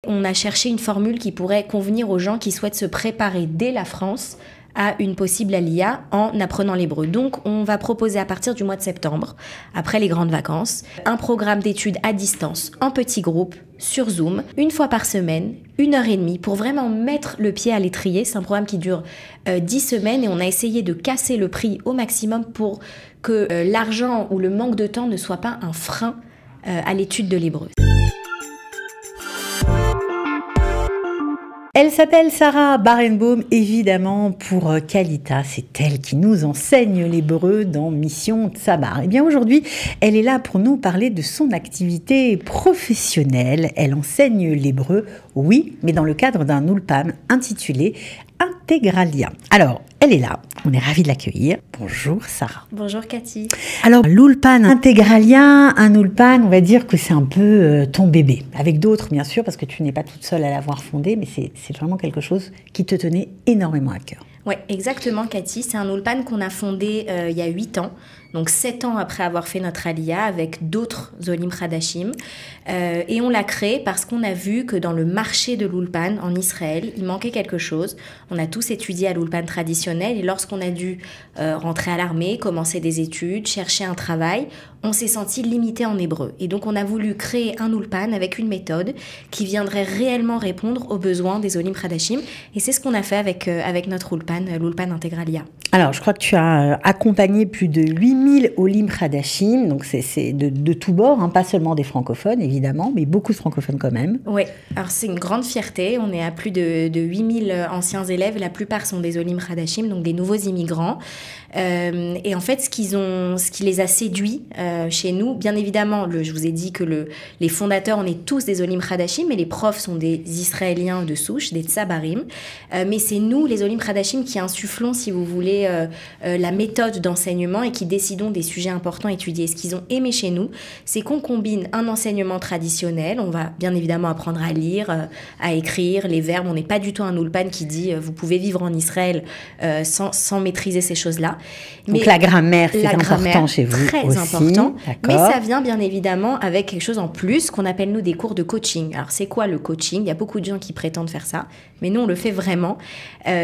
on a cherché une formule qui pourrait convenir aux gens qui souhaitent se préparer dès la France à une possible alia en apprenant l'hébreu. Donc, on va proposer à partir du mois de septembre, après les grandes vacances, un programme d'études à distance, en petits groupes, sur Zoom, une fois par semaine, 1h30, pour vraiment mettre le pied à l'étrier. C'est un programme qui dure 10 semaines et on a essayé de casser le prix au maximum pour que l'argent ou le manque de temps ne soit pas un frein à l'étude de l'hébreu. Elle s'appelle Sarah Barenbaum, évidemment, pour Kalita. C'est elle qui nous enseigne l'hébreu dans Mission Tsabar. Et bien aujourd'hui, elle est là pour nous parler de son activité professionnelle. Elle enseigne l'hébreu, oui, mais dans le cadre d'un ulpan intitulé Integralia. Alors, elle est là. On est ravis de l'accueillir. Bonjour Sarah. Bonjour Cathy. Alors, l'ulpan Integralia, un ulpan, on va dire que c'est un peu ton bébé. Avec d'autres, bien sûr, parce que tu n'es pas toute seule à l'avoir fondé, mais c'est vraiment quelque chose qui te tenait énormément à cœur. Oui, exactement Cathy. C'est un ulpan qu'on a fondé il y a 8 ans. Donc 7 ans après avoir fait notre Aliyah avec d'autres Olim Hadashim. Et on l'a créé parce qu'on a vu que dans le marché de l'Ulpan en Israël, il manquait quelque chose. On a tous étudié à l'Ulpan traditionnel et lorsqu'on a dû rentrer à l'armée, commencer des études, chercher un travail, on s'est senti limité en hébreu. Et donc on a voulu créer un Ulpan avec une méthode qui viendrait réellement répondre aux besoins des Olim Hadashim. Et c'est ce qu'on a fait avec notre Ulpan, l'Ulpan Integralia. Alors, je crois que tu as accompagné plus de 8000 Olim Hadashim, donc c'est de tous bords, hein, pas seulement des francophones, évidemment, mais beaucoup de francophones quand même. Oui, alors c'est une grande fierté. On est à plus de 8000 anciens élèves. La plupart sont des Olim Hadashim, donc des nouveaux immigrants. Et en fait, ce qui les a séduits chez nous, bien évidemment, je vous ai dit que les fondateurs, on est tous des Olim Hadashim, mais les profs sont des Israéliens de souche, des Tsabarim. Mais c'est nous, les Olim Hadashim, qui insufflons, si vous voulez, la méthode d'enseignement et qui décidons des sujets importants à étudier. Ce qu'ils ont aimé chez nous, c'est qu'on combine un enseignement traditionnel. On va bien évidemment apprendre à lire, à écrire, les verbes. On n'est pas du tout un ulpan qui dit vous pouvez vivre en Israël sans maîtriser ces choses-là. Donc la grammaire, c'est important chez vous très aussi. Important. Mais ça vient bien évidemment avec quelque chose en plus qu'on appelle nous des cours de coaching. Alors c'est quoi le coaching? Il y a beaucoup de gens qui prétendent faire ça, mais nous on le fait vraiment.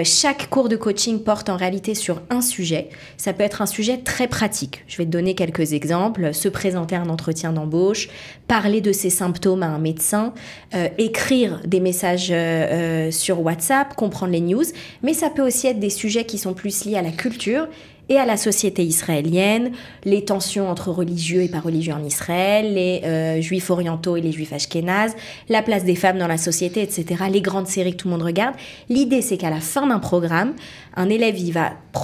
Chaque cours de coaching porte en réalité sur un sujet. Ça peut être un sujet très pratique. Je vais te donner quelques exemples. Se présenter à un entretien d'embauche, parler de ses symptômes à un médecin, écrire des messages sur WhatsApp, comprendre les news. Mais ça peut aussi être des sujets qui sont plus liés à la culture et à la société israélienne, les tensions entre religieux et pas religieux en Israël, les juifs orientaux et les juifs ashkénazes, la place des femmes dans la société, etc., les grandes séries que tout le monde regarde. L'idée, c'est qu'à la fin d'un programme, un élève,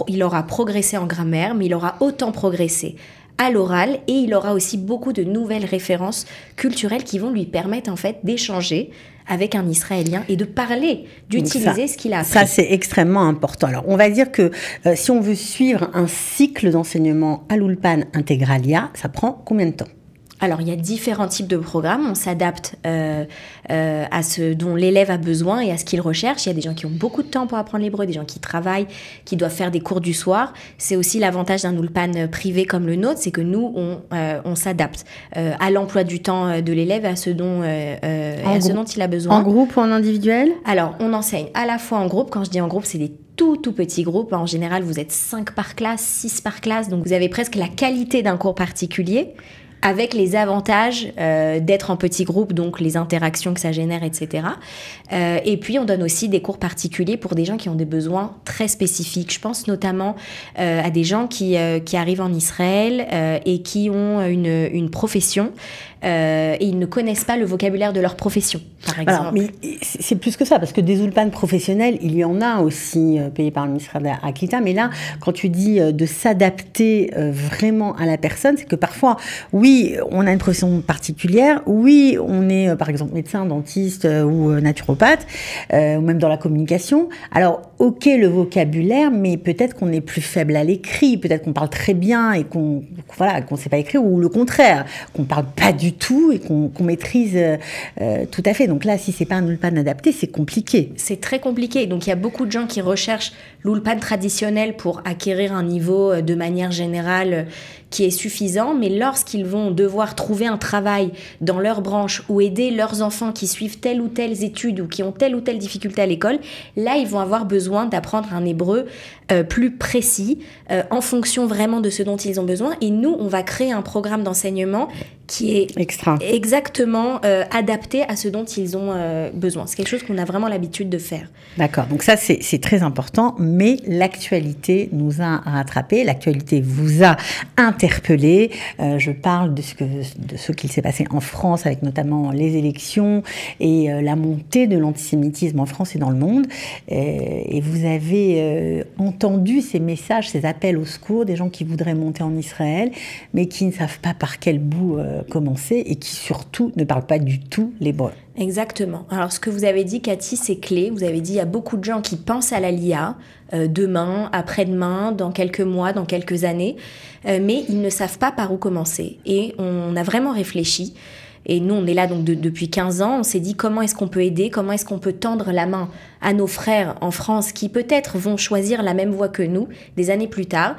il aura progressé en grammaire, mais il aura autant progressé à l'oral et il aura aussi beaucoup de nouvelles références culturelles qui vont lui permettre en fait d'échanger avec un Israélien et de parler, d'utiliser ce qu'il a appris. Ça, c'est extrêmement important. Alors, on va dire que si on veut suivre un cycle d'enseignement à l'Ulpan Integralia, ça prend combien de temps ? Alors, il y a différents types de programmes. On s'adapte à ce dont l'élève a besoin et à ce qu'il recherche. Il y a des gens qui ont beaucoup de temps pour apprendre l'hébreu, des gens qui travaillent, qui doivent faire des cours du soir. C'est aussi l'avantage d'un ulpan privé comme le nôtre, c'est que nous, on s'adapte à l'emploi du temps de l'élève, à ce dont il a besoin. En groupe ou en individuel ? Alors, on enseigne à la fois en groupe. Quand je dis en groupe, c'est des tout petits groupes. En général, vous êtes 5 par classe, 6 par classe. Donc, vous avez presque la qualité d'un cours particulier, avec les avantages d'être en petit groupe, donc les interactions que ça génère, etc. Et puis, on donne aussi des cours particuliers pour des gens qui ont des besoins très spécifiques. Je pense notamment à des gens qui arrivent en Israël et qui ont une profession et ils ne connaissent pas le vocabulaire de leur profession, par exemple. Alors, mais c'est plus que ça, parce que des ulpans professionnels, il y en a aussi payés par le ministère de la Hakita. Mais là, quand tu dis de s'adapter vraiment à la personne, c'est que parfois, oui, on a une profession particulière, oui, on est par exemple médecin, dentiste ou naturopathe, ou même dans la communication. Alors, ok le vocabulaire, mais peut-être qu'on est plus faible à l'écrit, peut-être qu'on parle très bien et qu'on sait pas écrire, ou le contraire, qu'on parle pas du tout et qu'on maîtrise tout à fait. Donc là, si c'est pas un Ulpan adapté, c'est compliqué. C'est très compliqué. Donc il y a beaucoup de gens qui recherchent l'Ulpan traditionnel pour acquérir un niveau de manière générale qui est suffisant, mais lorsqu'ils vont devoir trouver un travail dans leur branche ou aider leurs enfants qui suivent telle ou telle étude ou qui ont telle ou telle difficulté à l'école, là, ils vont avoir besoin d'apprendre un hébreu plus précis, en fonction vraiment de ce dont ils ont besoin. Et nous, on va créer un programme d'enseignement qui est exactement adapté à ce dont ils ont besoin. C'est quelque chose qu'on a vraiment l'habitude de faire. D'accord, donc ça c'est très important, mais l'actualité nous a rattrapés, l'actualité vous a interpellé. Je parle de ce qu'il s'est passé en France avec notamment les élections et la montée de l'antisémitisme en France et dans le monde. Et vous avez entendu ces messages, ces appels au secours des gens qui voudraient monter en Israël, mais qui ne savent pas par quel bout commencer et qui surtout ne parlent pas du tout l'hébreu. Exactement. Alors ce que vous avez dit, Cathy, c'est clé. Vous avez dit il y a beaucoup de gens qui pensent à l'Aliyah demain, après-demain, dans quelques mois, dans quelques années, mais ils ne savent pas par où commencer. Et on a vraiment réfléchi. Et nous, on est là donc depuis 15 ans. On s'est dit comment est-ce qu'on peut aider, comment est-ce qu'on peut tendre la main à nos frères en France qui peut-être vont choisir la même voie que nous des années plus tard.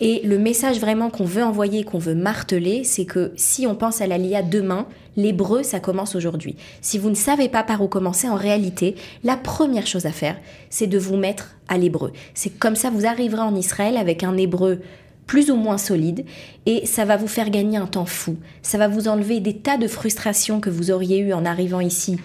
Et le message vraiment qu'on veut envoyer, qu'on veut marteler, c'est que si on pense à l'Aliyah demain, l'hébreu, ça commence aujourd'hui. Si vous ne savez pas par où commencer, en réalité, la première chose à faire, c'est de vous mettre à l'hébreu. C'est comme ça, vous arriverez en Israël avec un hébreu plus ou moins solide, et ça va vous faire gagner un temps fou. Ça va vous enlever des tas de frustrations que vous auriez eues en arrivant ici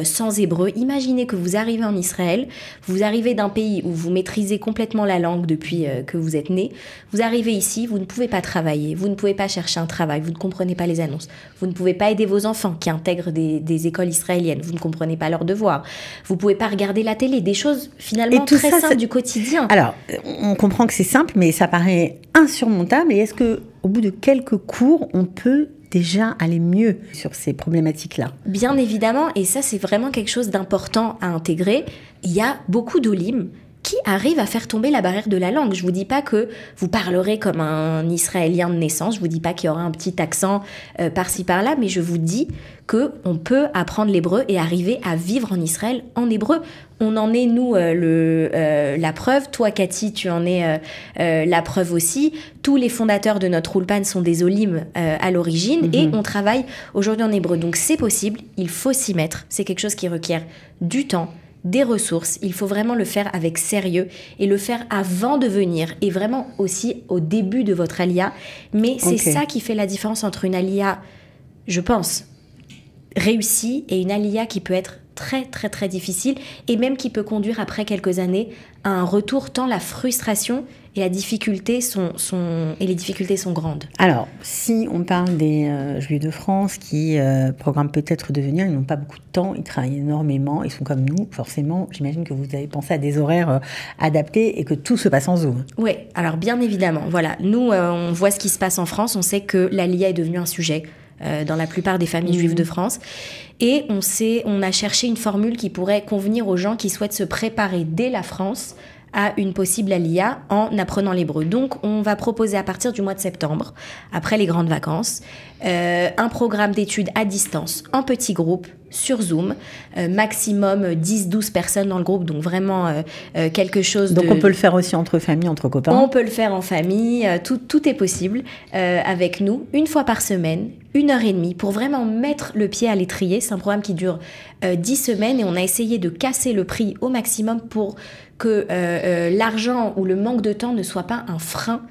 sans hébreu. Imaginez que vous arrivez en Israël, vous arrivez d'un pays où vous maîtrisez complètement la langue depuis que vous êtes né, vous arrivez ici, vous ne pouvez pas travailler, vous ne pouvez pas chercher un travail, vous ne comprenez pas les annonces, vous ne pouvez pas aider vos enfants qui intègrent des écoles israéliennes, vous ne comprenez pas leurs devoirs, vous ne pouvez pas regarder la télé, des choses finalement très simples du quotidien. Alors, on comprend que c'est simple, mais ça paraît insurmontable. Et est-ce qu'au bout de quelques cours, on peut déjà aller mieux sur ces problématiques-là? Bien évidemment, et ça c'est vraiment quelque chose d'important à intégrer. Il y a beaucoup d'olim qui arrivent à faire tomber la barrière de la langue. Je vous dis pas que vous parlerez comme un Israélien de naissance, je vous dis pas qu'il y aura un petit accent par-ci par-là, mais je vous dis qu'on peut apprendre l'hébreu et arriver à vivre en Israël en hébreu. On en est, nous, la preuve. Toi, Cathy, tu en es la preuve aussi. Tous les fondateurs de notre Ulpan sont des olim à l'origine et on travaille aujourd'hui en hébreu. Donc c'est possible, il faut s'y mettre. C'est quelque chose qui requiert du temps, des ressources. Il faut vraiment le faire avec sérieux et le faire avant de venir et vraiment aussi au début de votre aliyah. Mais c'est ça qui fait la différence entre une aliyah, je pense, réussie et une aliyah qui peut être très très très difficile et même qui peut conduire après quelques années à un retour tant la frustration et la difficulté les difficultés sont grandes. Alors, si on parle des Juifs de France qui programment peut-être de venir, ils n'ont pas beaucoup de temps, ils travaillent énormément, ils sont comme nous, forcément, j'imagine que vous avez pensé à des horaires adaptés et que tout se passe en Zoom. Oui, alors bien évidemment, voilà, nous on voit ce qui se passe en France, on sait que l'Aliyah est devenue un sujet dans la plupart des familles juives de France. Et on a cherché une formule qui pourrait convenir aux gens qui souhaitent se préparer dès la France à une possible aliyah en apprenant l'hébreu. Donc, on va proposer à partir du mois de septembre, après les grandes vacances, un programme d'études à distance, en petits groupes, sur Zoom, maximum 10-12 personnes dans le groupe, donc vraiment quelque chose donc on peut le faire aussi entre familles, entre copains? On peut le faire en famille, tout est possible avec nous, une fois par semaine, 1h30, pour vraiment mettre le pied à l'étrier. C'est un programme qui dure 10 semaines et on a essayé de casser le prix au maximum pour que l'argent ou le manque de temps ne soit pas un frein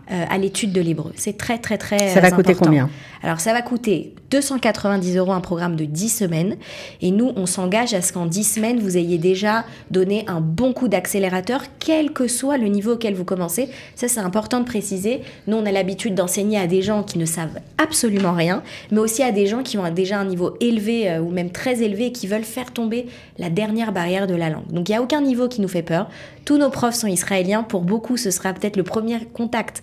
à l'étude de l'hébreu. C'est très, très, très important. Ça va coûter combien? Alors, ça va coûter 290 € un programme de 10 semaines. Et nous, on s'engage à ce qu'en 10 semaines, vous ayez déjà donné un bon coup d'accélérateur, quel que soit le niveau auquel vous commencez. Ça, c'est important de préciser. Nous, on a l'habitude d'enseigner à des gens qui ne savent absolument rien, mais aussi à des gens qui ont déjà un niveau élevé ou même très élevé et qui veulent faire tomber la dernière barrière de la langue. Donc, il n'y a aucun niveau qui nous fait peur. Tous nos profs sont israéliens. Pour beaucoup, ce sera peut-être le premier contact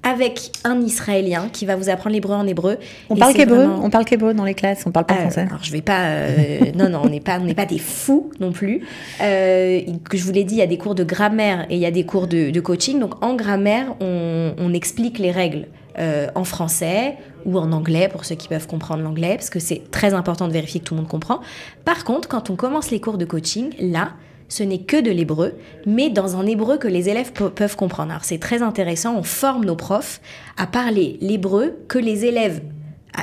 avec un Israélien qui va vous apprendre l'hébreu en hébreu. On parle qu'hébreu dans les classes, on parle pas français. Alors je vais pas, non, on n'est pas des fous non plus. Que je vous l'ai dit, il y a des cours de grammaire et il y a des cours de coaching. Donc en grammaire, on explique les règles en français ou en anglais pour ceux qui peuvent comprendre l'anglais, parce que c'est très important de vérifier que tout le monde comprend. Par contre, quand on commence les cours de coaching, là, ce n'est que de l'hébreu, mais dans un hébreu que les élèves peuvent comprendre. Alors c'est très intéressant, on forme nos profs à parler l'hébreu que les élèves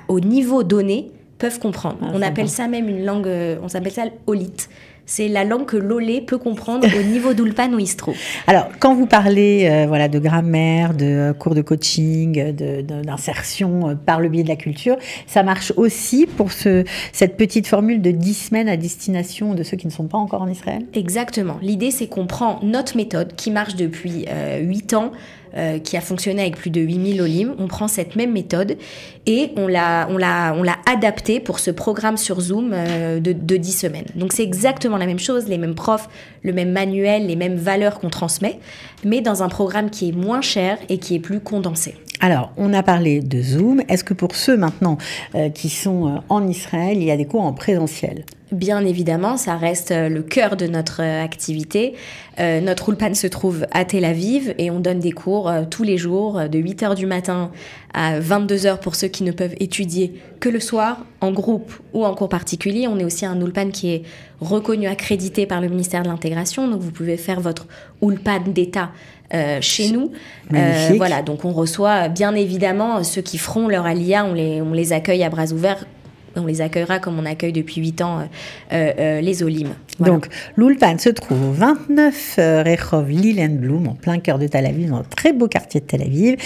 au niveau donné peuvent comprendre. On appelle ça même une langue, on s'appelle ça l'olite. C'est la langue que l'olé peut comprendre au niveau d'Ulpan ou Istro. Alors, quand vous parlez de grammaire, de cours de coaching, d'insertion par le biais de la culture, ça marche aussi pour cette petite formule de 10 semaines à destination de ceux qui ne sont pas encore en Israël? Exactement. L'idée, c'est qu'on prend notre méthode qui marche depuis 8 ans, qui a fonctionné avec plus de 8000 olim. On prend cette même méthode et on l'a adaptée pour ce programme sur Zoom de 10 semaines. Donc c'est exactement la même chose, les mêmes profs, le même manuel, les mêmes valeurs qu'on transmet, mais dans un programme qui est moins cher et qui est plus condensé. Alors, on a parlé de Zoom. Est-ce que pour ceux maintenant qui sont en Israël, il y a des cours en présentiel? Bien évidemment, ça reste le cœur de notre activité. Notre Ulpan se trouve à Tel Aviv et on donne des cours tous les jours de 8h du matin à 22h pour ceux qui ne peuvent étudier que le soir, en groupe ou en cours particulier. On est aussi un Ulpan qui est reconnu, accrédité par le ministère de l'Intégration. Donc vous pouvez faire votre Ulpan d'État chez nous. Voilà, donc on reçoit bien évidemment ceux qui feront leur Aliyah, on les accueille à bras ouverts. On les accueillera comme on accueille depuis 8 ans les Olim. Voilà. Donc, l'Ulpan se trouve au 29 Rehov Lilienblum, en plein cœur de Tel Aviv, dans un très beau quartier de Tel Aviv.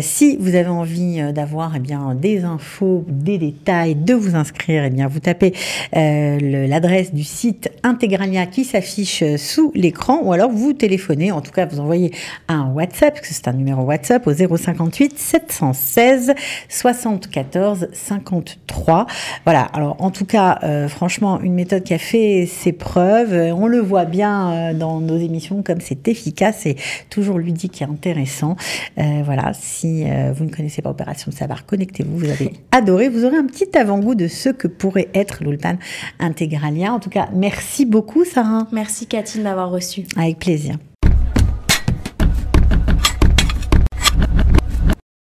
Si vous avez envie d'avoir des infos, des détails, de vous inscrire, vous tapez l'adresse du site Integralia qui s'affiche sous l'écran, ou alors vous téléphonez, en tout cas vous envoyez un WhatsApp, parce que c'est un numéro WhatsApp, au 058 716 74 53. Voilà, alors en tout cas, franchement, une méthode qui a fait ses preuves. On le voit bien dans nos émissions, comme c'est efficace et toujours ludique et intéressant. Voilà, si vous ne connaissez pas Opération Sabar, connectez-vous, vous allez adorer. Vous aurez un petit avant-goût de ce que pourrait être l'Ulpan Integralia. En tout cas, merci beaucoup, Sarah. Merci, Cathy, de m'avoir reçue. Avec plaisir.